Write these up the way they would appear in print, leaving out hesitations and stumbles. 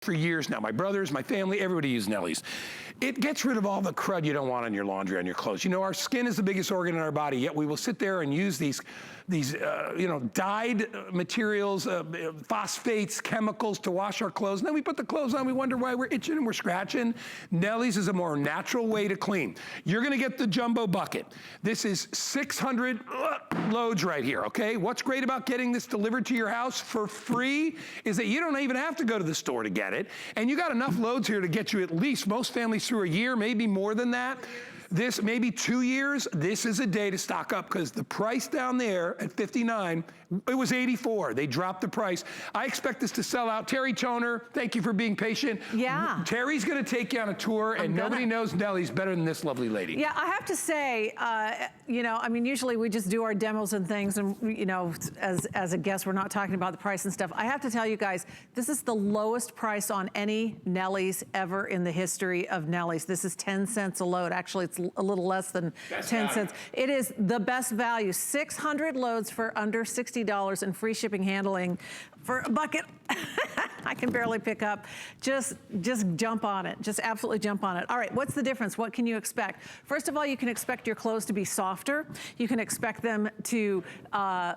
for years now. My brothers, my family, everybody uses Nellie's. It gets rid of all the crud you don't want on your laundry, on your clothes. You know, our skin is the biggest organ in our body, yet we will sit there and use these you know, dyed materials, phosphates, chemicals to wash our clothes. And then we put the clothes on, we wonder why we're itching and we're scratching. Nellie's is a more natural way to clean. You're gonna get the jumbo bucket. This is 600 loads right here, okay? What's great about getting this delivered to your house for free is that you don't even have to go to the store to get it. And you got enough loads here to get you at least, most families, through a year, maybe more than that. This, maybe 2 years, this is a day to stock up, because the price down there at 59, it was 84. They dropped the price. I expect this to sell out. Terry Toner, thank you for being patient. Yeah. Terry's gonna take you on a tour, and nobody knows Nellie's better than this lovely lady. Yeah, I have to say, you know, I mean, usually we just do our demos and things, and you know, as a guest, we're not talking about the price and stuff. I have to tell you guys, this is the lowest price on any Nellie's ever in the history of Nellie's. This is 10 cents a load. Actually, it's a little less than 10 cents. It is the best value. 600 loads for under $60 and free shipping handling for a bucket. I can barely pick up. Just jump on it. Just absolutely jump on it. All right, what's the difference? What can you expect? First of all, you can expect your clothes to be softer. You can expect them to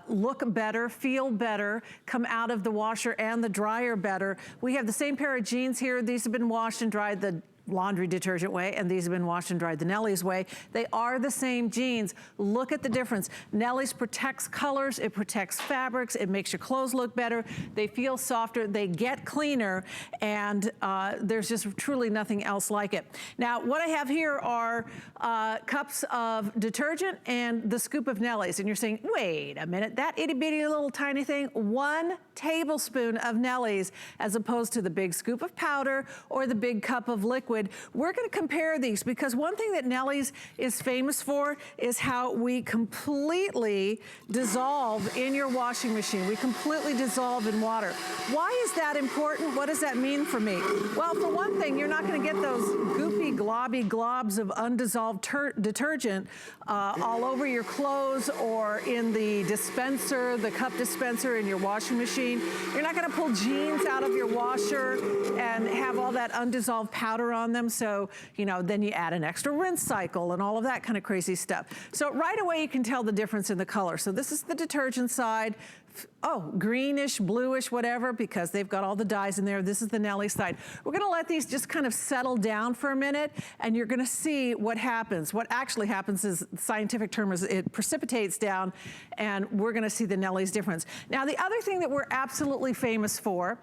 look better, feel better, come out of the washer and the dryer better. We have the same pair of jeans here. These have been washed and dried the laundry detergent way, and these have been washed and dried the Nellie's way. They are the same jeans. Look at the difference. Nellie's protects colors, it protects fabrics, it makes your clothes look better, they feel softer, they get cleaner, and there's just truly nothing else like it. Now, what I have here are cups of detergent and the scoop of Nellie's, and you're saying, wait a minute, that itty bitty little tiny thing, 1 tablespoon of Nellie's as opposed to the big scoop of powder or the big cup of liquid. We're gonna compare these, because one thing that Nellie's is famous for is how we completely dissolve in your washing machine. We completely dissolve in water. Why is that important? What does that mean for me? Well, for one thing, you're not gonna get those goopy, globby globs of undissolved detergent all over your clothes or in the dispenser, the cup dispenser in your washing machine. You're not gonna pull jeans out of your washer and have all that undissolved powder on them, so, you know, then you add an extra rinse cycle and all of that kind of crazy stuff. So right away you can tell the difference in the color. So this is the detergent side. Oh, greenish, bluish, whatever, because they've got all the dyes in there. This is the Nellie side. We're gonna let these just kind of settle down for a minute, and you're gonna see what happens. What actually happens is, the scientific term is, it precipitates down, and we're gonna see the Nellie's difference. Now, the other thing that we're absolutely famous for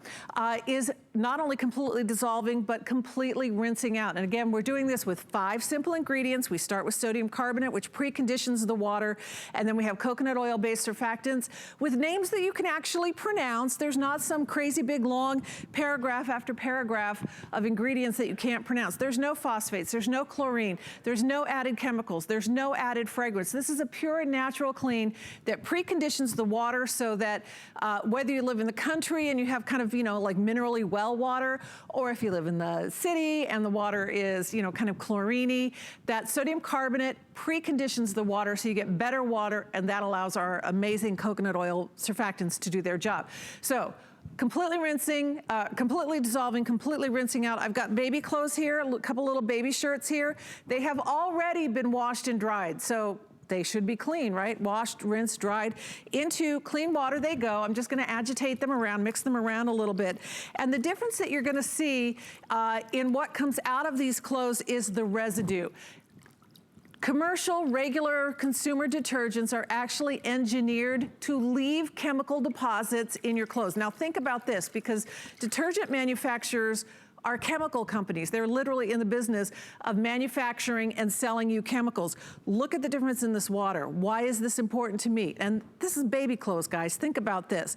is not only completely dissolving, but completely rinsing out. And again, we're doing this with 5 simple ingredients. We start with sodium carbonate, which preconditions the water, and then we have coconut oil-based surfactants with names that you can actually pronounce. There's not some crazy big long paragraph after paragraph of ingredients that you can't pronounce. There's no phosphates, there's no chlorine, there's no added chemicals, there's no added fragrance. This is a pure and natural clean that preconditions the water so that whether you live in the country and you have kind of, you know, like minerally well water, or if you live in the city and the water is, you know, kind of chlorine-y, that sodium carbonate preconditions the water so you get better water, and that allows our amazing coconut oil surfactants to do their job. So completely rinsing, completely dissolving, completely rinsing out. I've got baby clothes here, a couple little baby shirts here. They have already been washed and dried, so they should be clean, right? Washed, rinsed, dried. Into clean water they go. I'm just gonna agitate them around, mix them around a little bit. And the difference that you're gonna see in what comes out of these clothes is the residue. Commercial, regular consumer detergents are actually engineered to leave chemical deposits in your clothes. Now think about this, because detergent manufacturers are chemical companies. They're literally in the business of manufacturing and selling you chemicals. Look at the difference in this water. Why is this important to me? And this is baby clothes, guys. Think about this.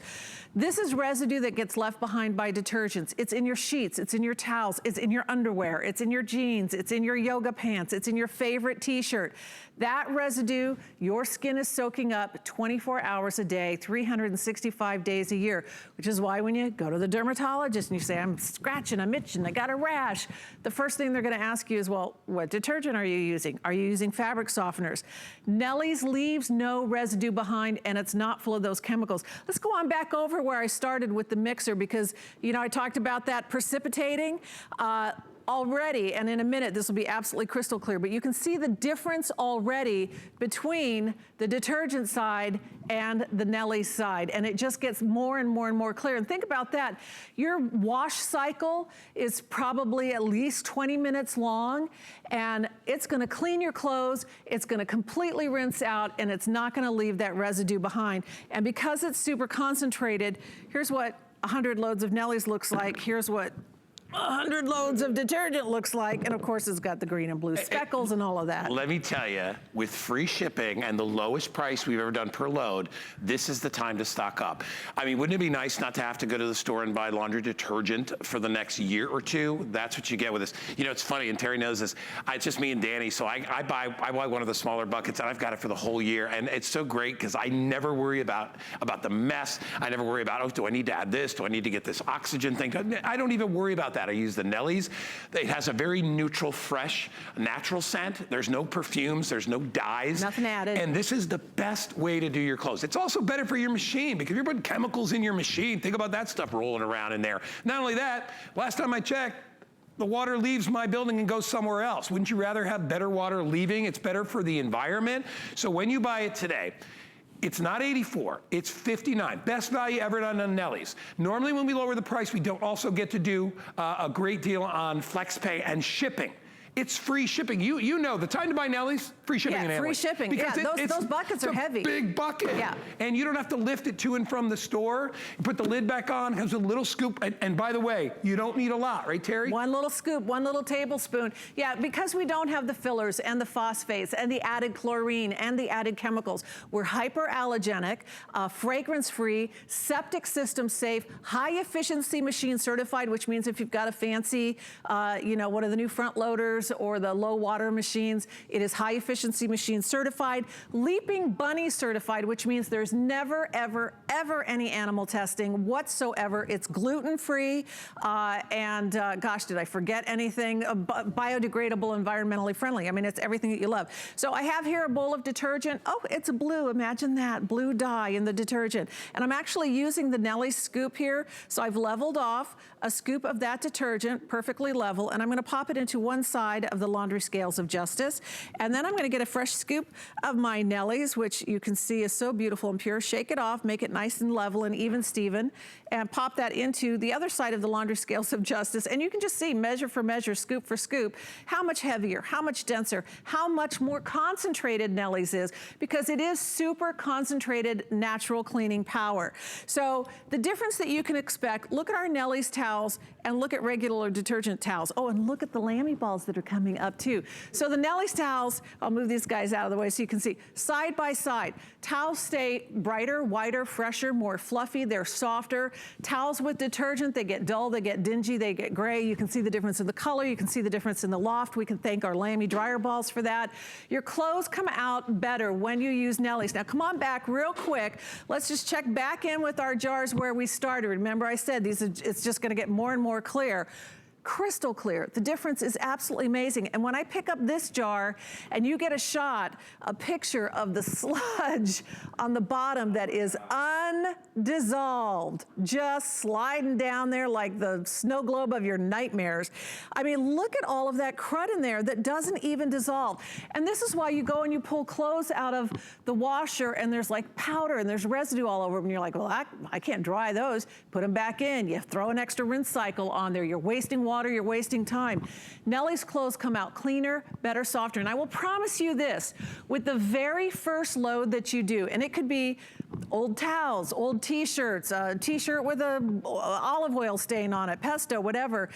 This is residue that gets left behind by detergents. It's in your sheets, it's in your towels, it's in your underwear, it's in your jeans, it's in your yoga pants, it's in your favorite t-shirt. That residue, your skin is soaking up 24 hours a day, 365 days a year, which is why when you go to the dermatologist and you say, I'm scratching, I'm itching, itch and I got a rash, the first thing they're gonna ask you is, well, what detergent are you using? Are you using fabric softeners? Nellie's leaves no residue behind, and it's not full of those chemicals. Let's go on back over where I started with the mixer, because, you know, I talked about that precipitating. Already, and in a minute, this will be absolutely crystal clear, but you can see the difference already between the detergent side and the Nellie side, and it just gets more and more and more clear. And think about that. Your wash cycle is probably at least 20 minutes long, and it's gonna clean your clothes, it's gonna completely rinse out, and it's not gonna leave that residue behind. And because it's super concentrated, here's what 100 loads of Nellies looks like. Here's what 100 loads of detergent looks like, and of course it's got the green and blue speckles and all of that. Let me tell you, with free shipping and the lowest price we've ever done per load, this is the time to stock up. I mean, wouldn't it be nice not to have to go to the store and buy laundry detergent for the next year or two? That's what you get with this. You know, it's funny, and Terry knows this, it's just me and Danny, so I buy one of the smaller buckets, and I've got it for the whole year, and it's so great because I never worry about the mess. I never worry about, oh, do I need to add this? Do I need to get this oxygen thing? I don't even worry about that. I use the Nellie's. It has a very neutral, fresh, natural scent. There's no perfumes, there's no dyes. Nothing added. And this is the best way to do your clothes. It's also better for your machine, because if you're putting chemicals in your machine, think about that stuff rolling around in there. Not only that, last time I checked, the water leaves my building and goes somewhere else. Wouldn't you rather have better water leaving? It's better for the environment. So when you buy it today, it's not 84, it's 59. Best value ever done on Nellie's. Normally when we lower the price, we don't also get to do a great deal on FlexPay and shipping. It's free shipping. You know, the time to buy Nellie's, free shipping and handling. Free shipping. Because those buckets are heavy. It's a big bucket. Yeah. And you don't have to lift it to and from the store. You put the lid back on, has a little scoop. And by the way, you don't need a lot, right, Terry? One little scoop, one little tablespoon. Yeah, because we don't have the fillers and the phosphates and the added chlorine and the added chemicals. We're hyperallergenic, fragrance-free, septic system safe, high efficiency machine certified, which means if you've got a fancy, you know, one of the new front loaders or the low water machines, it is high efficiency machine certified, Leaping Bunny certified, which means there's never, ever, ever any animal testing whatsoever. It's gluten-free, and gosh, did I forget anything? Biodegradable, environmentally friendly. I mean, it's everything that you love. So I have here a bowl of detergent. Oh, it's blue, imagine that, blue dye in the detergent. And I'm actually using the Nellie scoop here. So I've leveled off a scoop of that detergent, perfectly level, and I'm gonna pop it into one side of the laundry scales of justice. And then I'm gonna get a fresh scoop of my Nellie's, which you can see is so beautiful and pure. Shake it off, make it nice and level and even Steven, and pop that into the other side of the laundry scales of justice. And you can just see, measure for measure, scoop for scoop, how much heavier, how much denser, how much more concentrated Nellie's is, because it is super concentrated natural cleaning power. So the difference that you can expect, look at our Nellie's towels and look at regular detergent towels. Oh, and look at the Lamy balls that are coming up too. So the Nellie's towels, I'll move these guys out of the way so you can see, side by side. Towels stay brighter, whiter, fresher, more fluffy, they're softer. Towels with detergent, they get dull, they get dingy, they get gray. You can see the difference in the color, you can see the difference in the loft. We can thank our Lamy dryer balls for that. Your clothes come out better when you use Nellie's. Now come on back real quick. Let's just check back in with our jars where we started. Remember I said it's just gonna get more and more clear. Crystal clear. The difference is absolutely amazing. And when I pick up this jar and you get a picture of the sludge on the bottom that is undissolved, just sliding down there like the snow globe of your nightmares. I mean, look at all of that crud in there that doesn't even dissolve. And this is why you go and you pull clothes out of the washer and there's like powder and there's residue all over them. And you're like, well, I can't dry those. Put them back in. You throw an extra rinse cycle on there. You're wasting water, you're wasting time. Nellie's clothes come out cleaner, better, softer. And I will promise you this, with the very first load that you do, and it could be old towels, old t-shirts, a t-shirt with a olive oil stain on it, pesto, whatever.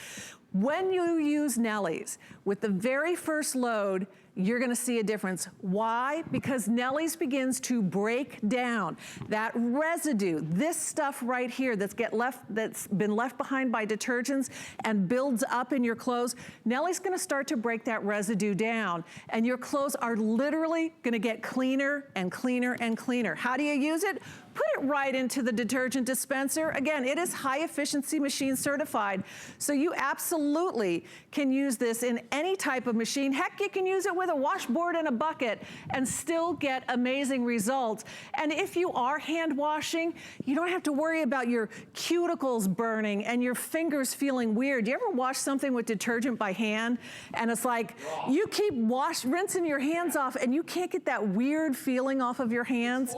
When you use Nellie's, with the very first load, you're gonna see a difference. Why? Because Nellie's begins to break down that residue, this stuff right here that's been left behind by detergents and builds up in your clothes. Nellie's gonna start to break that residue down, and your clothes are literally gonna get cleaner and cleaner and cleaner. How do you use it? put it right into the detergent dispenser. Again, it is high efficiency machine certified. So you absolutely can use this in any type of machine. Heck, you can use it with a washboard and a bucket and still get amazing results. And if you are hand washing, you don't have to worry about your cuticles burning and your fingers feeling weird. Do you ever wash something with detergent by hand and it's like you keep rinsing your hands off and you can't get that weird feeling off of your hands?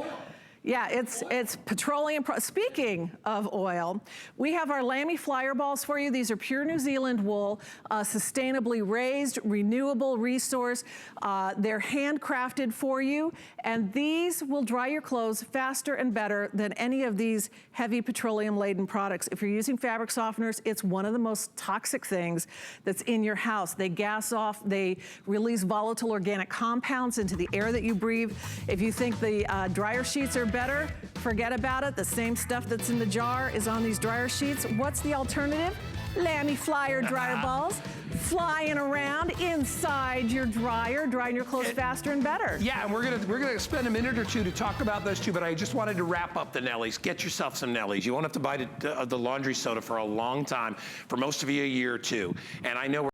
Yeah, it's petroleum. Speaking of oil, we have our Lamy Flyer balls for you. These are pure New Zealand wool, sustainably raised, renewable resource. They're handcrafted for you, and these will dry your clothes faster and better than any of these heavy petroleum-laden products. If you're using fabric softeners, it's one of the most toxic things that's in your house. They gas off, they release volatile organic compounds into the air that you breathe. If you think the dryer sheets are better, forget about it. The same stuff that's in the jar is on these dryer sheets. What's the alternative? Lamy Flyer dryer balls flying around inside your dryer, drying your clothes faster and better. Yeah, and we're gonna spend a minute or two to talk about those two, but I just wanted to wrap up the Nellies. Get yourself some Nellies. You won't have to buy the laundry soda for a long time, for most of you a year or two. And I know